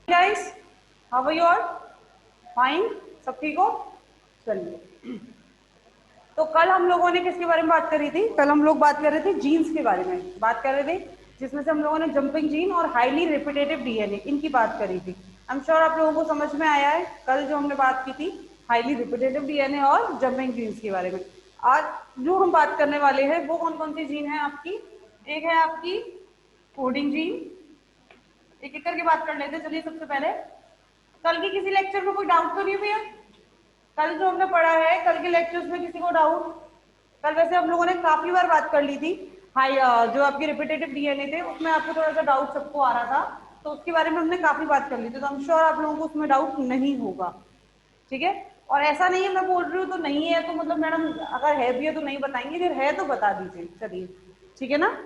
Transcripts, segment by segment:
Guys, how are you all? Fine, सब ठीक हो? चलिए, तो कल हम लोगों ने किसके बारे में बात करी थी? कल हम लोग बात कर रहे थे जीन्स के बारे में बात कर रहे थे, जिसमें से हम लोगों ने जंपिंग जीन और हाईली रिपीटेटिव डीएनए इनकी बात करी थी। आई एम श्योर आप लोगों को समझ में आया है कल जो हमने बात की थी हाईली रिपीटेटिव डीएनए और जंपिंग जीन्स के बारे में। आज जो हम बात करने वाले हैं वो कौन कौन सी जीन है आपकी? एक है आपकी कोडिंग जीन। एक एक करके बात कर लेते हैं। चलिए, सबसे पहले कल की किसी लेक्चर में कोई डाउट तो नहीं भैया? कल जो हमने पढ़ा है कल के लेक्चर्स में किसी को डाउट? कल वैसे हम लोगों ने काफी बार बात कर ली थी। हाई जो आपके रिपीटेटिव डीएनए थे उसमें आपको थोड़ा सा डाउट सबको आ रहा था, तो उसके बारे में हमने काफी बात कर ली थी, तो हम श्योर आप लोगों को उसमें डाउट नहीं होगा। ठीक है? और ऐसा नहीं है मैं बोल रही हूँ तो नहीं है, तो मतलब मैडम अगर है भी है तो नहीं बताएंगे, अगर है तो बता दीजिए। चलिए, ठीक है ना?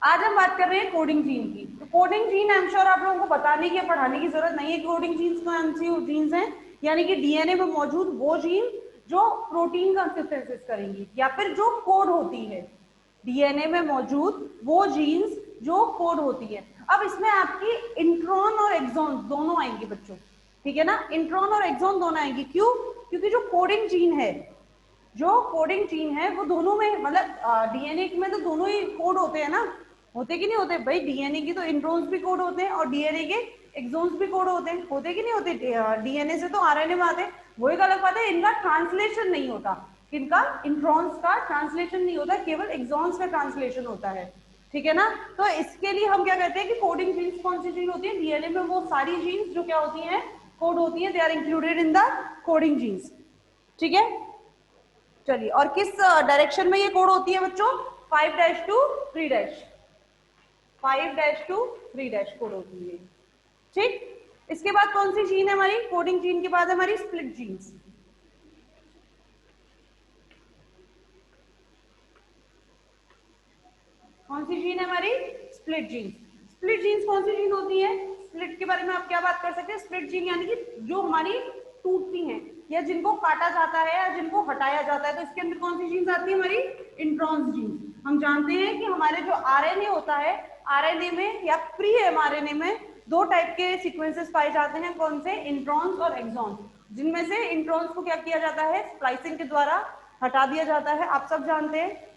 आज हम बात कर रहे हैं कोडिंग जीन की। तो coding gene I am sure आप लोगों को बताने की या पढ़ाने की जरूरत नहीं है। कोडिंग जीन्स कौन सी जीन्स हैं? यानी कि डीएनए में मौजूद वो जीन जो प्रोटीन का सिंथेसिस करेंगी या फिर जो कोड होती है। डीएनए में मौजूद वो जीन्स जो कोड होती है। अब इसमें आपकी इंट्रॉन और एक्सॉन दोनों आएंगे बच्चों। ठीक है ना? इंट्रॉन और एक्सॉन दोनों आएंगे। क्यों? क्योंकि जो कोडिंग जीन है, जो कोडिंग जीन है वो दोनों में, मतलब डीएनए में तो दोनों ही कोड होते हैं ना। होते कि नहीं होते भाई? डीएनए की तो इंट्रोन्स भी कोड होते हैं और डीएनए के एक्सोन्स भी कोड होते हैं। होते कि नहीं होते? डीएनए से तो आरएनए में आते हैं, वो एक अलग बात है। इनका ट्रांसलेशन नहीं होता। किनका? इंट्रॉन्स का ट्रांसलेशन नहीं होता, केवल एक्सोन्स का ट्रांसलेशन होता है। ठीक है ना? तो इसके लिए हम क्या कहते हैं कि कोडिंग जीन्स कौन सी जीन होती है? डीएनए में वो सारी जीन्स जो क्या होती हैं, कोड होती है, they are included in the coding genes. ठीक है? चलिए, और किस डायरेक्शन में ये कोड होती है बच्चों? 5' टू 3'। 5' टू 3' कोड होती है। ठीक? इसके बाद कौन सी जीन है हमारी? कोडिंग जीन के बाद हमारी स्प्लिट जीन्स। कौन सी जीन है हमारी? Split jeans. स्प्लिट जीन्स कौन सी जीन होती है? स्प्लिट के बारे में आप क्या बात कर सकते हैं? स्प्लिट जीन यानी कि जो हमारी टूटती हैं या जिनको काटा जाता है या जिनको हटाया जाता है, तो इसके अंदर कौन सी जीन्स आती है हमारी? Introns genes. हम जानते हैं कि हमारे जो आरएनए होता है, आरएनए में या प्री एमआरएनए में दो टाइप के सीक्वेंसेस पाए जाते हैं। कौन से? इंट्रॉन्स और एक्सॉन्स। जिनमें से इंट्रॉन्स को क्या किया जाता है? स्प्लाइसिंग के द्वारा हटा दिया जाता है। आप सब जानते हैं,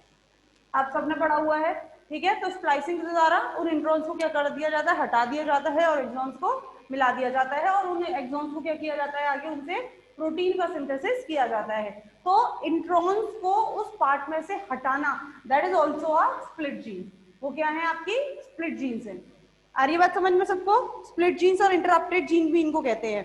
आप सबने पढ़ा हुआ है। ठीक है? तो स्प्लाइसिंग के द्वारा उन इंट्रॉन्स को क्या कर दिया जाता है? हटा दिया जाता है और एक्सॉन्स को मिला दिया जाता है, और उन एक्सॉन्स को क्या किया जाता है? आगे उनसे प्रोटीन का सिंथेसिस किया जाता है। तो इंट्रॉन्स को उस पार्ट में से हटाना, that is also a split gene. वो क्या है? आपकी स्प्लिट जीन्स है। आ रही बात समझ में सबको? स्प्लिट जीन्स और इंटरप्टेड जीन भी इनको कहते हैं।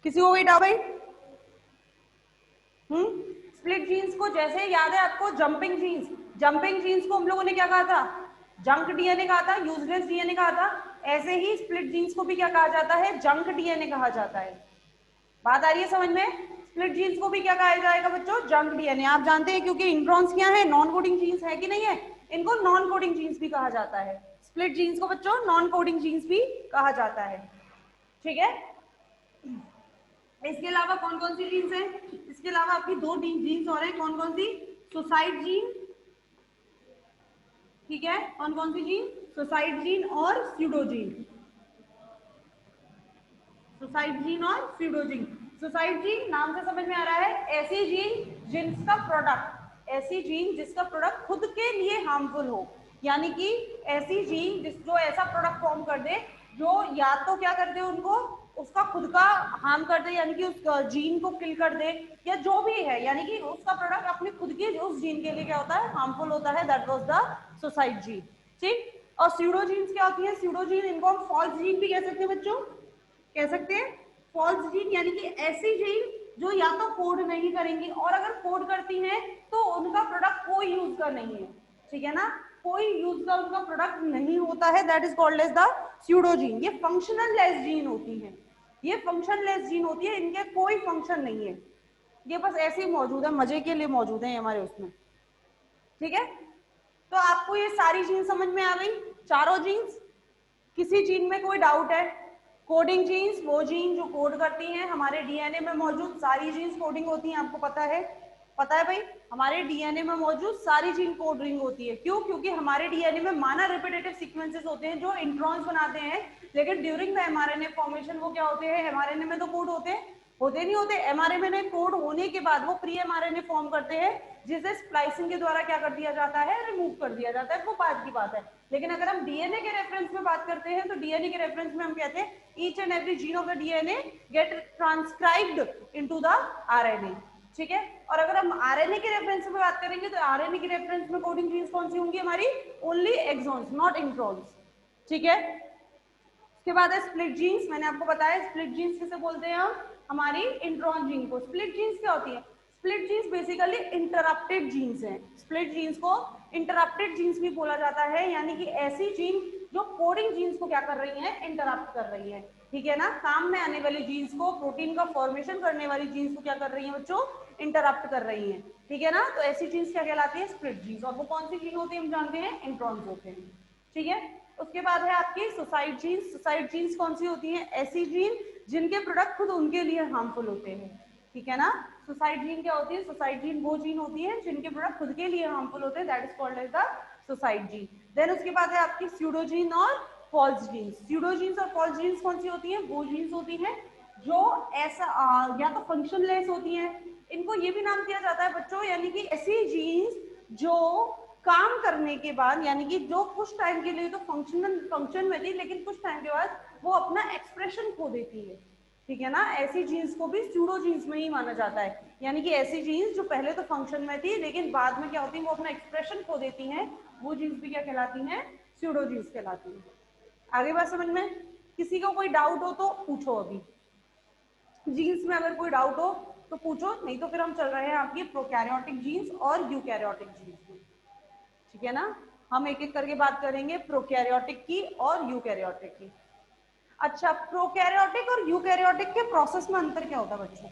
किसी को कोई डाउट भाई? स्प्लिट जीन्स को जैसे याद है आपको जंपिंग जीन्स, जंपिंग जीन्स को हम लोगों ने क्या कहा था? जंक डीएनए कहा था, यूजलेस डीएनए कहा था। ऐसे ही स्प्लिट जीन्स को भी क्या कहा जाता है? जंक डीएनए कहा जाता है। बात आ रही है समझ में? स्प्लिट जीन्स को भी क्या कहा जाएगा बच्चों? Junk DNA. आप जानते हैं क्योंकि इंट्रॉन्स क्या है? नॉन कोडिंग जीन्स है कि नहीं है? इनको नॉन कोडिंग जीन्स भी कहा जाता है। स्प्लिट जीन्स को बच्चों नॉन कोडिंग जीन्स भी कहा जाता है। ठीक है? इसके अलावा कौन कौन सी जीन्स है? इसके अलावा आपकी दो जीन्स और है। कौन कौन सी? Suicide gene. ठीक है? कौन कौन सी जीन? सुसाइड जीन और स्यूडोजीन। सुसाइड जीन और स्यूडोजीन। सुसाइड जीन नाम से समझ में आ रहा है, ऐसी जीन जिसका प्रोडक्ट, ऐसी जीन जिसका प्रोडक्ट खुद के लिए हार्मफुल हो। यानी कि ऐसी जीन जो ऐसा प्रोडक्ट फॉर्म कर दे जो या तो क्या कर दे, उनको उसका खुद का हार्म कर दे, यानी कि उस जीन को किल कर दे, या जो भी है, यानी कि उसका प्रोडक्ट अपनी खुद की उस जीन के लिए क्या होता है? हार्मफुल होता है। That was the suicide gene. ठीक? और स्यूडोजीन्स क्या होती है? स्यूडोजीन इनको हम फॉल्स जीन भी कह सकते हैं बच्चों। कह सकते हैं फॉल्स जीन, यानी कि ऐसी जीन जो या तो कोड नहीं करेंगी, और अगर कोड करती हैं तो उनका प्रोडक्ट कोई यूज का नहीं है। ठीक है ना? कोई यूज का उनका प्रोडक्ट नहीं होता है। That is called as the pseudogene. ये फंक्शनल लेस जीन होती है। ये फंक्शन लेस जीन होती है, इनके कोई फंक्शन नहीं है। ये बस ऐसे ही मौजूद है, मजे के लिए मौजूद है हमारे उसमें। ठीक है? तो आपको ये सारी जीन समझ में आ गई, चारों जीन्स? किसी जीन में कोई डाउट है? कोडिंग जीन्स वो जीन जो कोड करती हैं, हमारे डीएनए में मौजूद सारी जीन्स कोडिंग होती हैं, आपको पता है। पता है भाई, हमारे डीएनए में मौजूद सारी जीन कोड रिंग होती है। क्यों? क्योंकि हमारे डीएनए में माना रिपीटेटिव सीक्वेंसेस होते हैं जो इंट्रॉन्स बनाते हैं, लेकिन ड्यूरिंग द एमआरएनए फॉर्मेशन वो क्या होते हैं, एमआरएनए में तो कोड होते नहीं होते। एमआरएनए कोड होने के बाद वो प्री एमआरएनए फॉर्म करते हैं, जिसे स्प्लाइसिंग के द्वारा क्या कर दिया जाता है, रिमूव कर दिया जाता है, वो बात की बात है। लेकिन अगर हम डीएनए के रेफरेंस में बात करते हैं तो डीएनए के रेफरेंस में हम कहते हैं each and every gene of the DNA get transcribed into the RNA. ठीक है, और अगर हम आरएनए के रेफरेंस में बात करेंगे तो आरएनए के रेफरेंस में कोडिंग जीन्स कौन सी होंगी हमारी, ओनली एक्सॉन्स, नॉट इंट्रॉन्स। ठीक है, उसके बाद है स्प्लिट जीन्स। मैंने आपको बताया स्प्लिट जीन्स किसे बोलते हैं हम, हमारी इंट्रॉन जीन को। स्प्लिट जीन्स क्या होती है, split genes basically interrupted genes हैं। स्प्लिट जीन्स को इंटरप्टेड जीन्स भी बोला जाता है, यानी कि ऐसी जीन जो कोडिंग जीन्स को क्या कर रही हैं, इंटरप्ट कर रही है। ठीक है ना, काम में आने वाली जीन्स को, प्रोटीन का फॉर्मेशन करने वाली जीन्स को क्या कर रही है बच्चों, इंटरप्ट कर रही है। ठीक है ना, तो ऐसी जीन्स क्या कहलाती है, स्प्लिट जीन्स। और वो कौन सी जीन होती है हम जानते हैं, इंट्रॉन्स होते हैं। ठीक है, उसके बाद है आपकी सुसाइड जीन्स। सुसाइड जीन्स कौन सी होती हैं, ऐसी जीन जिनके प्रोडक्ट खुद उनके लिए हार्मफुल होते हैं। ठीक है ना, सुसाइड जीन क्या होती है, सुसाइड जीन वो जीन होती है जिनके प्रोडक्ट खुद के लिए हार्मफुल होते हैं, that is called as the suicide gene. Then उसके बाद है आपकी स्यूडोजीन और फॉल्स जीन्स। स्यूडोजीन्स और फॉल्स जीन्स कौन सी होती हैं, वो जीन्स होती हैं जो ऐसा या तो फंक्शनलेस होती हैं, इनको ये भी नाम दिया जाता है बच्चों, यानी कि ऐसी जीन्स जो काम करने के बाद, यानी कि जो कुछ टाइम के लिए तो फंक्शन में थी, लेकिन कुछ टाइम के बाद वो अपना एक्सप्रेशन खो देती है। ठीक है ना, ऐसी जीन्स को भी स्यूडो जीन्स में ही माना जाता है, यानी कि ऐसी जीन्स जो पहले तो फंक्शन में थी लेकिन बाद में क्या होती है, वो अपना एक्सप्रेशन खो देती हैं, वो जीन्स भी क्या कहलाती हैं, स्यूडो जीन्स कहलाती हैं। आगे बात समझ में, किसी को कोई डाउट हो तो पूछो, अभी जीन्स में अगर कोई डाउट हो तो पूछो, नहीं तो फिर हम चल रहे हैं आपकी प्रोकैरियोटिक जीन्स और यूकैरियोटिक जीन्स में। ठीक है ना, हम एक एक करके बात करेंगे प्रोकैरियोटिक की और यूकैरियोटिक की। अच्छा, प्रोकैरियोटिक और यूकैरियोटिक के प्रोसेस में अंतर क्या होता है बच्चों,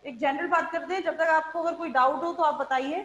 एक जनरल बात करते हैं, जब तक आपको अगर कोई डाउट हो तो आप बताइए।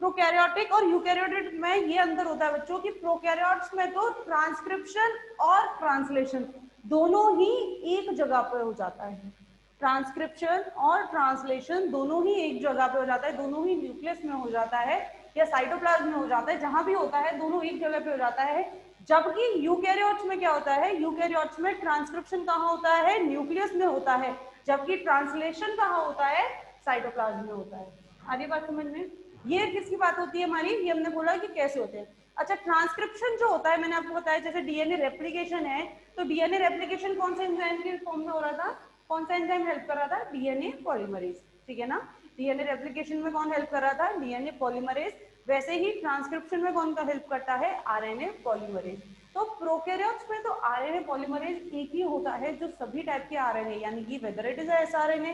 प्रोकैरियोटिक और यूकैरियोटिक में ये अंतर होता है बच्चों कि प्रोकैरियोट्स में तो ट्रांसक्रिप्शन और ट्रांसलेशन दोनों ही एक जगह पर हो जाता है। ट्रांसक्रिप्शन और ट्रांसलेशन दोनों ही एक जगह पे हो जाता है, दोनों ही न्यूक्लियस में हो जाता है या साइटोप्लाज्म में हो जाता है, जहां भी होता है दोनों एक जगह पे हो जाता है। जबकि यूकैरियोट्स में क्या होता है, यूकैरियोट्स में ट्रांसक्रिप्शन कहाँ होता है, न्यूक्लियस में होता है, जबकि ट्रांसलेशन कहाँ होता है, साइटोप्लाज्म में होता है। आगे बात समझ में, ये किसकी बात होती है हमारी, ये हमने बोला कि कैसे होते हैं। अच्छा, ट्रांसक्रिप्शन जो होता है मैंने आपको बताया, जैसे डीएनए रेप्लिकेशन है, तो डीएनए रेप्लिकेशन कौन से एंजाइम के फॉर्म में हो रहा था, कौन सा एंजाइम हेल्प कर रहा था, डीएनए पॉलीमरेज। ठीक है ना, डीएनए रेप्लिकेशन में कौन हेल्प कर रहा था, डीएनए पॉलीमरेज। वैसे ही ट्रांसक्रिप्शन में कौन का हेल्प करता है, आरएनए पॉलीमरेज। तो प्रोकैरियोट्स में तो आरएनए पॉलीमरेज एक ही होता है जो सभी टाइप के आरएनए, यानी कि whether it is sRNA,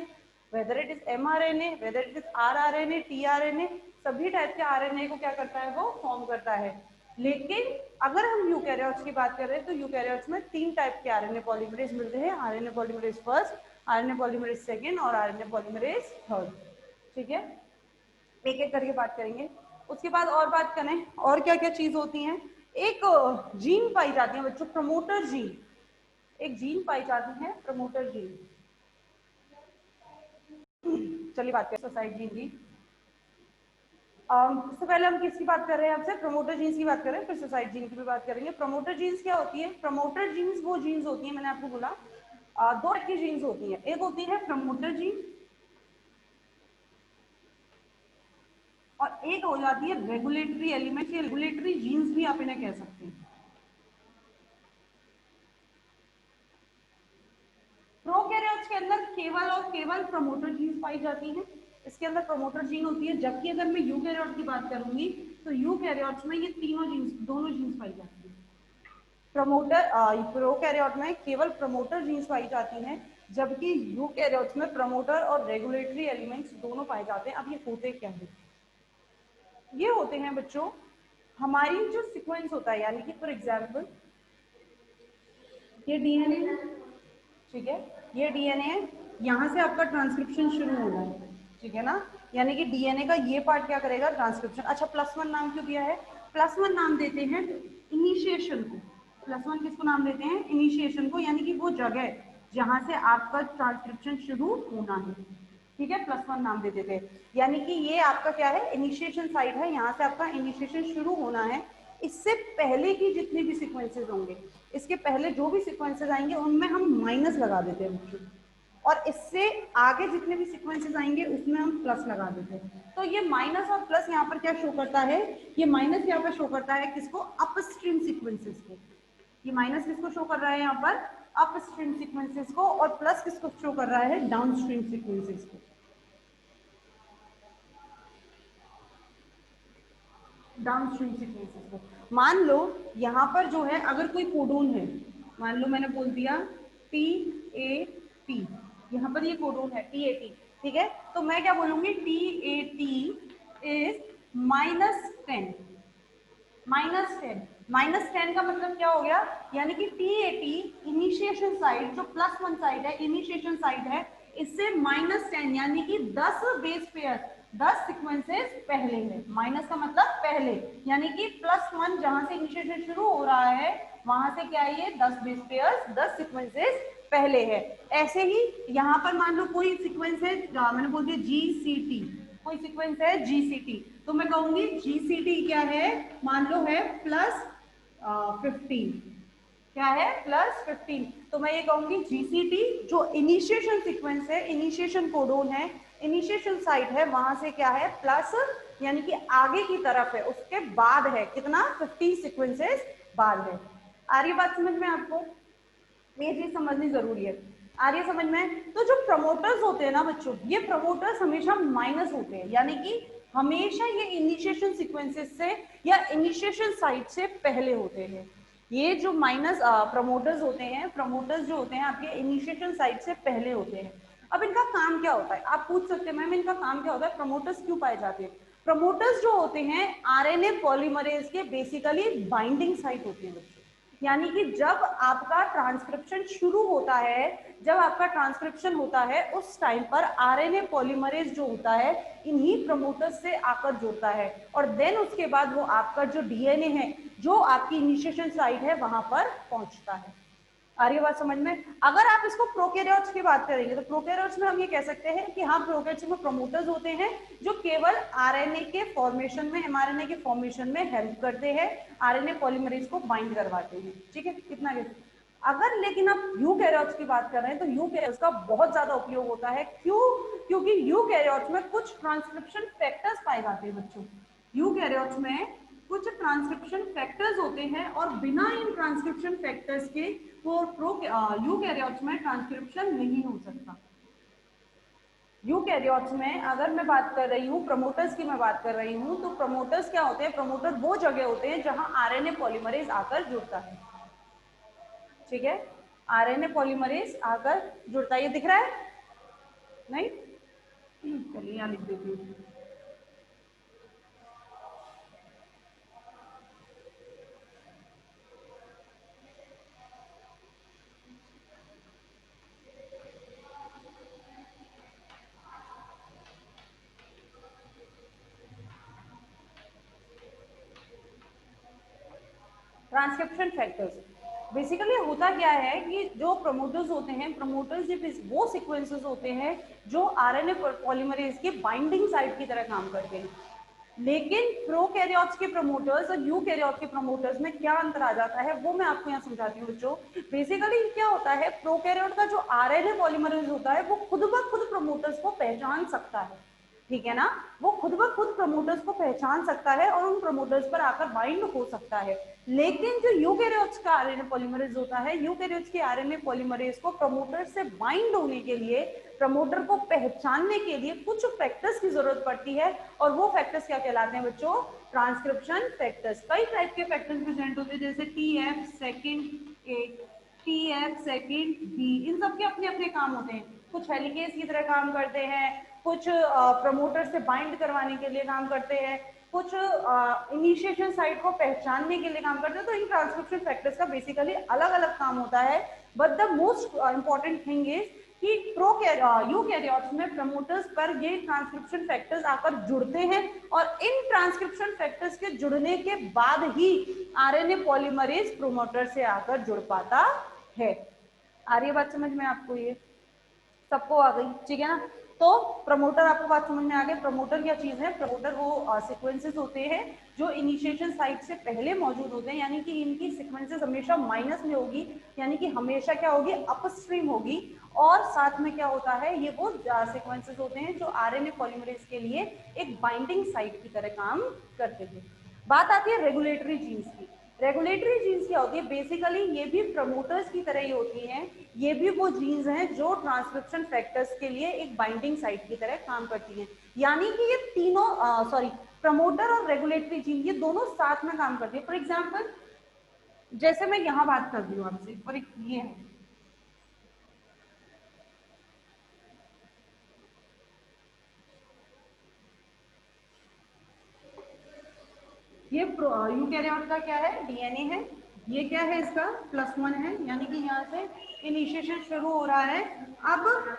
whether it is mRNA, whether it is rRNA, tRNA, सभी टाइप के आरएनए को क्या करता है, वो फॉर्म करता है। लेकिन अगर हम यूकैरियोट्स की बात कर रहे हैं तो यूकैरियोट्स में 3 टाइप के आरएनए पॉलीमरेज मिलते हैं, RNA polymerase first, RNA polymerase second और आरएनए पॉलीमरेज थर्ड। ठीक है, एक एक करके बात करेंगे। उसके बाद और बात करें और क्या क्या चीज होती हैं, एक जीन पाई जाती है बच्चों, प्रमोटर जीन, एक जीन पाई जाती है प्रमोटर जीन। चलिए बात करें सुसाइड जीन की। सबसे पहले हम किसकी बात कर रहे हैं आपसे, प्रमोटर जीन्स की बात कर रहे हैं, फिर सुसाइड जीन की भी बात करेंगे। प्रमोटर जीन्स क्या होती है, प्रमोटर जीन्स वो जीन्स होती है, मैंने आपको बोला 2 टाइप की जीन्स होती है, एक होती है प्रमोटर जीन और एक हो जाती है रेगुलेटरी एलिमेंट, या रेगुलेटरी जीन्स भी आप इन्हें कह सकते हैं। प्रोकैरियोट्स के अंदर केवल और केवल प्रमोटर जीन्स पाई जाती हैं, इसके अंदर प्रमोटर जीन होती है। जबकि अगर मैं यूकैरियोट की बात करूंगी तो यूकैरियोट्स में ये तीनों जीन्स, दोनों जीन्स पाई जाती है। प्रमोटर प्रोकैरियोट में केवल प्रमोटर जीन्स पाई जाती हैं, जबकि यूकैरियोट्स में प्रमोटर और रेगुलेटरी एलिमेंट्स दोनों पाए जाते हैं। अब ये होते क्या है, ये होते हैं बच्चों हमारी जो सीक्वेंस होता है, यानी कि फॉर एग्जाम्पल ये डीएनए है, ठीक है, ये डीएनए है, यहाँ से आपका ट्रांसक्रिप्शन शुरू होना है। ठीक है ना, यानी कि डीएनए का ये पार्ट क्या करेगा, ट्रांसक्रिप्शन। अच्छा, +1 नाम क्यों दिया है, +1 नाम देते हैं इनिशिएशन को, +1 किसको नाम देते हैं, इनिशिएशन को, यानी कि वो जगह जहां से आपका ट्रांसक्रिप्शन शुरू होना है। ठीक है, +1 नाम दे देते हैं। यानी कि ये आपका क्या है, इनिशिएशन साइट है, यहाँ से आपका इनिशिएशन शुरू होना है। इससे पहले की जितने भी सीक्वेंसेस होंगे, इसके पहले जो भी सीक्वेंसेस आएंगे उनमें हम माइनस लगा देते हैं बच्चों, और इससे आगे जितने भी सीक्वेंसेस आएंगे उसमें हम प्लस लगा देते हैं। तो ये माइनस और प्लस यहाँ पर क्या शो करता है, ये माइनस यहाँ पर शो करता है किसको, अपस्ट्रीम सीक्वेंसेस को। ये माइनस किसको शो कर रहा है यहाँ पर, अपस्ट्रीम सीक्वेंसेस को, और प्लस किसको शो कर रहा है, डाउनस्ट्रीम सीक्वेंसेस को। डाउनस्ट्रीम सीक्वेंसेस को मान लो यहाँ पर जो है, अगर कोई कोडोन है, मान लो मैंने बोल दिया TAT, यहाँ पर ये कोडोन है TAT, ठीक है, तो मैं क्या बोलूंगी, TAT इज -10, -10 का मतलब क्या हो गया, यानी कि TAT इनिशिएशन साइड जो +1 साइड है, इनिशिएशन साइड है, इससे -10 यानी कि 10 बेस पेयर, 10 सीक्वेंसेस पहले है। माइनस का मतलब पहले, यानी कि +1 जहां से इनिशिएशन शुरू हो रहा है वहां से क्या है, ये 10 बेस पेयर, 10 सीक्वेंसेस पहले है। ऐसे ही यहाँ पर मान लो कोई सीक्वेंस है, मैंने बोल दिया GCT, कोई सीक्वेंस है GCT, तो मैं कहूंगी GCT क्या है, मान लो है +15, क्या है, +15, तो मैं ये कहूंगी GCT जो इनिशिएशन सीक्वेंस है, इनिशिएशन कोडोन है, इनिशिएशन साइट है, वहां से क्या है, प्लस, यानी कि आगे की तरफ है, उसके बाद है, कितना, 50 सीक्वेंसेस बाद है। आ रही बात समझ में आपको, ये चीज समझनी जरूरी है। आ रही है समझ में। तो जो प्रमोटर्स होते हैं ना बच्चों, ये प्रमोटर्स हमेशा माइनस होते हैं, यानी कि हमेशा ये इनिशिएशन सीक्वेंसेस से या इनिशिएशन साइट से पहले होते हैं। ये जो माइनस प्रमोटर्स होते हैं, प्रमोटर्स जो होते हैं आपके इनिशिएशन साइट से पहले होते हैं। अब इनका काम क्या होता है, आप पूछ सकते हैं मैम इनका काम क्या होता है, प्रमोटर्स क्यों पाए जाते हैं। प्रमोटर्स जो होते हैं आरएनए पॉलीमरेज के बेसिकली बाइंडिंग साइट होते हैं बच्चों। यानी कि जब आपका ट्रांसक्रिप्शन शुरू होता है, जब आपका ट्रांसक्रिप्शन होता है उस टाइम पर आरएनए पॉलीमरेज जो होता है इन्हीं प्रमोटर्स से आकर जुड़ता है, और देन उसके बाद वो आपका जो डीएनए है, जो आपकी इनिशिएशन साइट है, वहां पर पहुंचता है। आ रही है बात समझ में। अगर आप इसको प्रोकैरियोट्स की बात करेंगे तो प्रोकैरियोट्स में हम ये कह सकते हैं कि हाँ, प्रोकैरियोट्स में प्रमोटर्स होते हैं जो केवल आरएनए के फॉर्मेशन में, एमआरएनए के फॉर्मेशन में हेल्प करते हैं, आरएनए पॉलीमरेज को बाइंड करवाते हैं, ठीक है, कितना के। अगर लेकिन आप यूकैरियोट्स की बात कर रहे हैं तो यूकैरियोट्स का बहुत ज्यादा उपयोग होता है, क्यों, क्योंकि यूकैरियोट्स में कुछ ट्रांसक्रिप्शन फैक्टर्स पाए जाते हैं बच्चों। यूकैरियोट्स में कुछ ट्रांसक्रिप्शन फैक्टर्स होते हैं, और बिना इन ट्रांसक्रिप्शन फैक्टर्स के वो यूकैरियोट्स में ट्रांसक्रिप्शन नहीं हो सकता। यूकैरियोट्स में अगर मैं बात कर रही हूँ, प्रमोटर्स की मैं बात कर रही हूँ, तो प्रमोटर्स क्या होते हैं, प्रमोटर वो जगह होते हैं जहां आरएनए पॉलीमरेज आकर जुड़ता है, ठीक है, आरएनए पॉलीमरेज आकर जुड़ता है। ये दिख रहा है नहीं, चलिए यहाँ लिख देती हूँ। ट्रांसक्रिप्शन फैक्टर्स बेसिकली होता क्या है कि जो प्रमोटर्स होते हैं, प्रमोटर्स वो सीक्वेंसेस होते हैं जो आरएनए पॉलीमरेज के बाइंडिंग साइट की तरह काम करते हैं। लेकिन प्रोकैरियोट्स के प्रमोटर्स और यूकैरियोट्स के प्रमोटर्स में क्या अंतर आ जाता है वो मैं आपको यहाँ समझाती हूँ बच्चों। बेसिकली क्या होता है, प्रोकैरियोट का जो आरएनए पॉलीमरेज होता है वो खुद ब खुद प्रमोटर्स को पहचान सकता है, ठीक है ना, वो खुद ब खुद प्रमोटर्स को पहचान सकता है और उन प्रमोटर्स पर आकर बाइंड हो सकता है। लेकिन जो यूकैरियोट्स का आरएनए पॉलीमरेज होता है, यूकैरियोट्स के आरएनए पॉलीमरेज को प्रमोटर से बाइंड होने के लिए, प्रमोटर को पहचानने के लिए कुछ फैक्टर्स की जरूरत पड़ती है, और वो फैक्टर्स क्या कहलाते हैं बच्चों, ट्रांसक्रिप्शन फैक्टर्स। कई टाइप के फैक्टर्स प्रेजेंट होते हैं, जैसे TF second A, TF second B, इन सब के अपने अपने काम होते हैं। कुछ हेलिकेज की तरह काम करते हैं, कुछ प्रमोटर से बाइंड करवाने के लिए काम करते हैं, कुछ इनिशिएशन साइट को पहचानने के लिए काम करते हैं। तो इन ट्रांसक्रिप्शन फैक्टर्स का बेसिकली अलग अलग काम होता है, but the most important thing is कि यूकैरियोट्स में प्रमोटर्स पर ये ट्रांसक्रिप्शन फैक्टर्स आकर जुड़ते हैं, और इन ट्रांसक्रिप्शन फैक्टर्स के जुड़ने के बाद ही आरएनए पॉलीमरेज प्रमोटर से आकर जुड़ पाता है। आ रही है बात समझ में आपको, ये सबको आ गई, ठीक है ना। तो प्रमोटर आपको बात समझ में आ गई। प्रमोटर क्या चीज है? प्रमोटर वो सीक्वेंसेस होते हैं जो इनिशिएशन साइट से पहले मौजूद होते हैं, यानी कि इनकी सीक्वेंसेस हमेशा माइनस में होगी, यानी कि हमेशा क्या होगी? अपस्ट्रीम होगी। और साथ में क्या होता है? ये वो सीक्वेंसेस होते हैं जो आरएनए पॉलीमरेज के लिए एक बाइंडिंग साइट की तरह काम करते थे। बात आती है रेगुलेटरी जीन्स की। रेगुलेटरी जीन्स क्या होती है? बेसिकली ये भी प्रमोटर्स की तरह ही होती हैं। ये भी वो जीन्स हैं जो ट्रांसक्रिप्शन फैक्टर्स के लिए एक बाइंडिंग साइट की तरह काम करती हैं। यानी कि ये तीनों प्रमोटर और रेगुलेटरी जीन ये दोनों साथ में काम करती है। फॉर एग्जाम्पल जैसे मैं यहाँ बात कर रही हूँ आपसे, और एक ये है, ये यूकैरियोट का क्या है? डीएनए है। ये क्या है? इसका +1 है, यानी कि यहाँ से इनिशिएशन शुरू हो रहा है। अब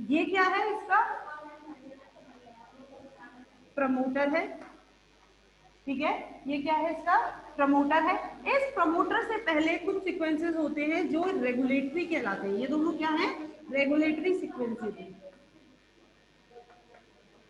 ये क्या है? इसका प्रमोटर है, ठीक है। ये क्या है? इसका प्रमोटर है। इस प्रमोटर से पहले कुछ सीक्वेंसेस होते हैं जो रेगुलेटरी कहलाते हैं। ये दोनों क्या है? रेगुलेटरी सीक्वेंसेस हैं।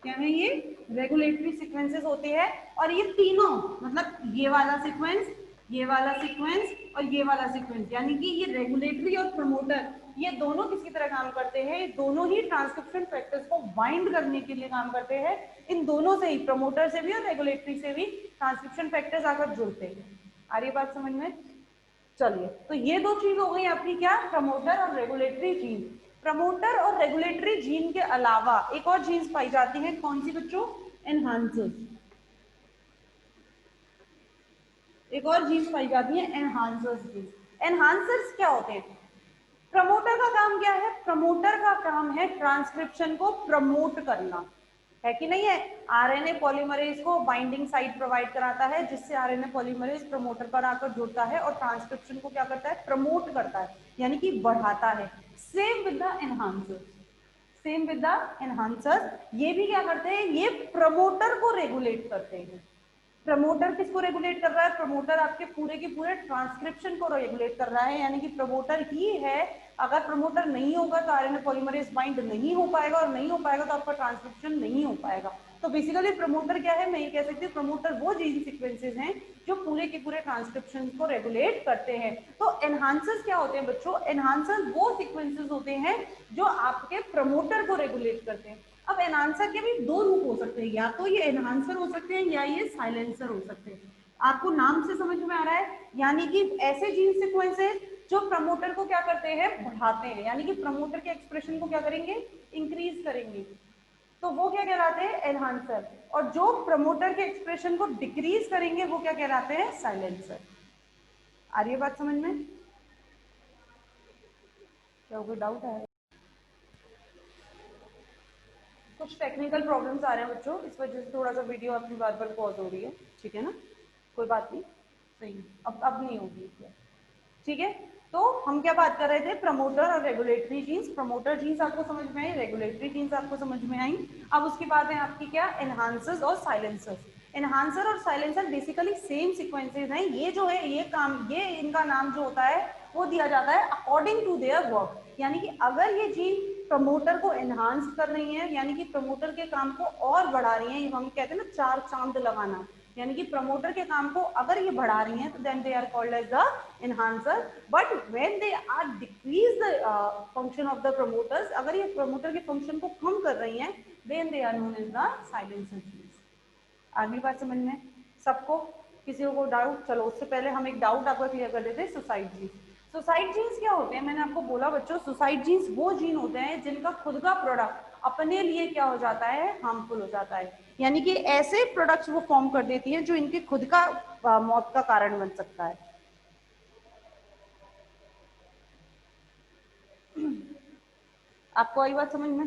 क्या है ये? रेगुलेटरी सीक्वेंसेस होते हैं। और ये तीनों मतलब ये वाला सीक्वेंस, ये वाला सीक्वेंस और ये वाला सीक्वेंस, यानी कि ये रेगुलेटरी और प्रमोटर ये दोनों किसकी तरह काम करते हैं? दोनों ही ट्रांसक्रिप्शन फैक्टर्स को बाइंड करने के लिए काम करते हैं। इन दोनों से ही, प्रमोटर से भी और रेगुलेटरी से भी ट्रांसक्रिप्शन फैक्टर्स आकर जुड़ते हैं। आ रही बात समझ में? चलिए, तो ये दो चीज हो गई आपकी, क्या? प्रमोटर और रेगुलेटरी जीन। प्रमोटर और रेगुलेटरी जीन के अलावा एक और जीन्स पाई जाती है, कौन सी बच्चों? एनहांसर्स। एक और जीन्स पाई जाती है एनहांसर्स जीन्स। एनहांसर्स क्या होते हैं? प्रमोटर का काम क्या है? प्रमोटर का काम है ट्रांसक्रिप्शन को प्रमोट करना, है कि नहीं है? आरएनए पॉलीमरेज को बाइंडिंग साइट प्रोवाइड कराता है, जिससे आरएनए पॉलीमरेज प्रमोटर पर आकर जुड़ता है और ट्रांसक्रिप्शन को क्या करता है? प्रमोट करता है, यानी कि बढ़ाता है। Same with the enhancers. Same with the enhancers, ये भी क्या करते हैं? ये प्रमोटर को रेगुलेट करते हैं। प्रमोटर किसको रेगुलेट कर रहा है? प्रमोटर आपके पूरे के पूरे ट्रांसक्रिप्शन को रेगुलेट कर रहा है, यानी कि प्रमोटर ही है। अगर प्रमोटर नहीं होगा तो आरएनए पॉलीमरेज बाइंड नहीं हो पाएगा, और नहीं हो पाएगा तो आपका ट्रांसक्रिप्शन नहीं हो पाएगा। तो बेसिकली प्रमोटर क्या है? मैं ये कह सकती हूँ प्रमोटर वो जीन सीक्वेंसेस हैं जो पूरे के पूरे ट्रांसक्रिप्शन को रेगुलेट करते हैं। तो एनहांसर्स क्या होते हैं बच्चों? एनहांसर्स वो सीक्वेंसेस होते हैं जो आपके प्रमोटर को रेगुलेट करते हैं। अब एनहांसर के भी दो रूप हो सकते हैं, या तो ये एनहांसर हो सकते हैं या ये साइलेंसर हो सकते हैं। आपको नाम से समझ में आ रहा है, यानी कि ऐसे जीन सीक्वेंसेस जो प्रमोटर को क्या करते हैं? बढ़ाते हैं, यानी कि प्रमोटर के एक्सप्रेशन को क्या करेंगे? इंक्रीज करेंगे, तो वो क्या कहलाते हैं? एनहांसर। और जो प्रमोटर के एक्सप्रेशन को डिक्रीज करेंगे वो क्या कहलाते हैं? साइलेंसर। आ रही है बात समझ में? क्या कोई डाउट है? कुछ टेक्निकल प्रॉब्लम्स आ रहे हैं बच्चों, इस वजह से थोड़ा सा वीडियो अपनी बार बार पॉज हो रही है, ठीक है ना? कोई बात नहीं, सही, अब नहीं होगी, ठीक है। तो हम क्या बात कर रहे थे? प्रमोटर और रेगुलेटरी जीन्स। प्रमोटर जीन्स आपको समझ में आई, रेगुलेटरी जीन्स आपको समझ में आई। अब उसके बाद है आपकी क्या? एनहांसर्स और साइलेंसर्स। एनहांसर और साइलेंसर बेसिकली सेम सीक्वेंसेस हैं। ये जो है ये काम, ये इनका नाम जो होता है वो दिया जाता है अकॉर्डिंग टू देयर वर्क, यानी कि अगर ये जीन प्रमोटर को एनहांस कर रही है, यानी कि प्रमोटर के काम को और बढ़ा रही है, हम कहते हैं ना चार चांद लगाना, यानी कि प्रमोटर के काम को अगर ये बढ़ा रही हैं तो then they are called as the enhancer. But when they are decrease the function of the promoters, अगर ये प्रमोटर के फंक्शन को कम कर रही हैं, then they are known as the silencer. अगली बात समझ में सबको? किसी को डाउट? चलो उससे पहले हम एक डाउट आपका क्लियर कर देते हैं। Suicide jeans. सुसाइड जीन्स क्या होते हैं? मैंने आपको बोला बच्चों, सुसाइड जीन्स वो जीन होते हैं जिनका खुद का प्रोडक्ट अपने लिए क्या हो जाता है? हार्मफुल हो जाता है, यानी कि ऐसे प्रोडक्ट्स वो फॉर्म कर देती है जो इनके खुद का मौत का कारण बन सकता है। आपको आई बात समझ में?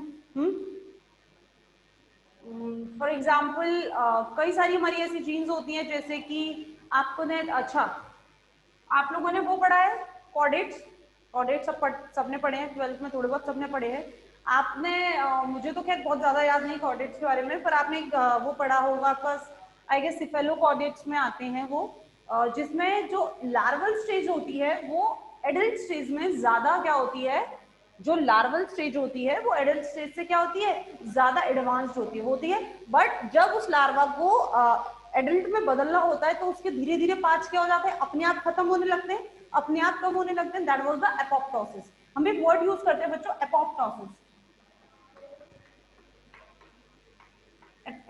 फॉर एग्जाम्पल कई सारी हमारी ऐसी जीन्स होती हैं, जैसे कि आपको ने, अच्छा आप लोगों ने वो पढ़ा है कॉर्डेट्स? कॉर्डेट्स सबने पढ़े हैं, 12th में थोड़े बहुत सबने पढ़े हैं। आपने मुझे तो खैर बहुत ज्यादा याद नहीं कॉर्डेट्स के बारे में, पर आपने वो पढ़ा होगा आपका, आई गेस सिफेलो कॉर्डेट्स में आते हैं वो, जिसमें जो लार्वल स्टेज होती है वो एडल्ट स्टेज में ज्यादा क्या होती है? जो लार्वल स्टेज होती है वो एडल्ट स्टेज से क्या होती है, ज्यादा एडवांस्ड होती है। बट जब उस लार्वा को एडल्ट में बदलना होता है तो उसके धीरे धीरे पार्ट्स क्या हो जाते हैं, अपने आप खत्म होने लगते हैं, अपने आप कम होने लगते हैं। That was the apoptosis. हम एक वर्ड यूज करते हैं बच्चों, एपोप्टोसिस।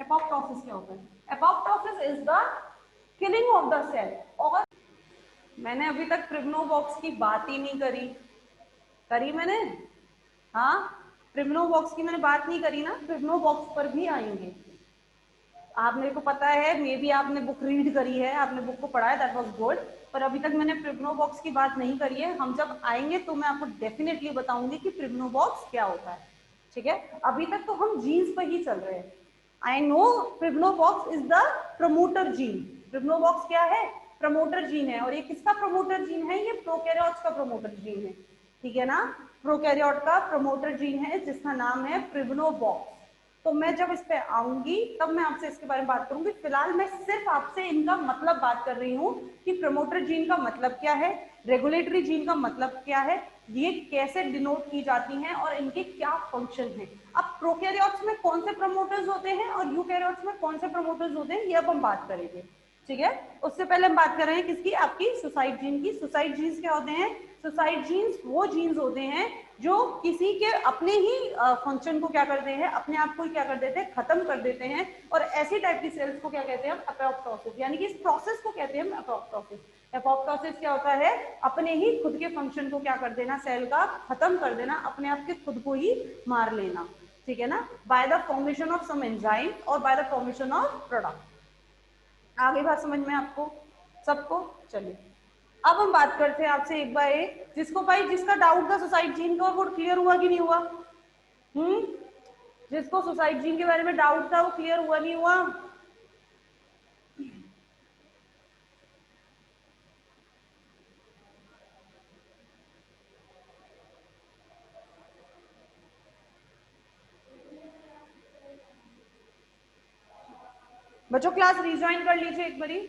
एपोप्टोसिस क्या होता है? Apoptosis is the killing of the cell. और मैंने अभी तक प्रिग्नोवॉक्स की बात ही नहीं करी। करी मैंने? हाँ, प्रिग्नोवॉक्स की मैंने बात नहीं करी ना, प्रिग्नोवॉक्स पर भी आएंगे। आप मेरे को पता है, मे बी आपने बुक रीड करी है, आपने बुक को पढ़ा है, दैट वाज गुड, पर अभी तक मैंने प्रिग्नोवॉक्स की बात नहीं करी है। हम जब आएंगे तो मैं आपको डेफिनेटली बताऊंगी कि प्रिग्नोवॉक्स क्या होता है। ठीक है, अभी तक तो हम जीन्स पर ही चल रहे हैं। I know Pribnow box is the promoter gene. Pribnow box क्या है? प्रमोटर जीन है। और ये किसका प्रमोटर जीन है? ये प्रोकैरियोट्स का प्रमोटर जीन है। ठीक है ना, प्रोकैरियोट का प्रमोटर जीन है जिसका नाम है प्रिग्नोवॉक्स। तो मैं जब इस पे आऊंगी तब मैं आपसे इसके बारे में बात करूंगी। फिलहाल मैं सिर्फ आपसे इनका मतलब बात कर रही हूँ कि प्रमोटर जीन का मतलब क्या है, रेगुलेटरी जीन का मतलब क्या है, ये कैसे डिनोट की जाती हैं और इनके क्या फंक्शन है। अब प्रोकैरियोट्स में कौन से प्रमोटर्स होते हैं और यूकैरियोट्स में कौन से प्रमोटर्स होते हैं, ये अब हम बात करेंगे। ठीक है, उससे पहले हम बात कर रहे हैं किसकी, आपकी सुसाइड जीन की। सुसाइड जीन्स क्या होते हैं? सुसाइड जीन्स वो जीन्स होते हैं जो किसी के अपने ही फंक्शन को क्या करते हैं, अपने आप को क्या कर देते हैं, खत्म कर देते हैं। और ऐसी टाइप की सेल्स को क्या कहते हैं हम? एपोप्टोसिस। यानी कि इस प्रोसेस को कहते हैं हम एपोप्टोसिस। एपोप्टोसिस क्या होता है? अपने ही खुद के फंक्शन को क्या कर देना, सेल का खत्म कर देना, अपने आप के खुद को ही मार लेना। ठीक है ना, by the formation of some enzyme और by the formation of product. आगे बात समझ में आपको सबको? चलिए, अब हम बात करते हैं आपसे एक बार एक, जिसको भाई जिसका डाउट था सुसाइड जीन का, वो क्लियर हुआ कि नहीं हुआ? हम्म, जिसको सुसाइड जीन के बारे में डाउट था वो क्लियर हुआ नहीं हुआ? बच्चों क्लास रिज्वाइन कर लीजिए एक बारी।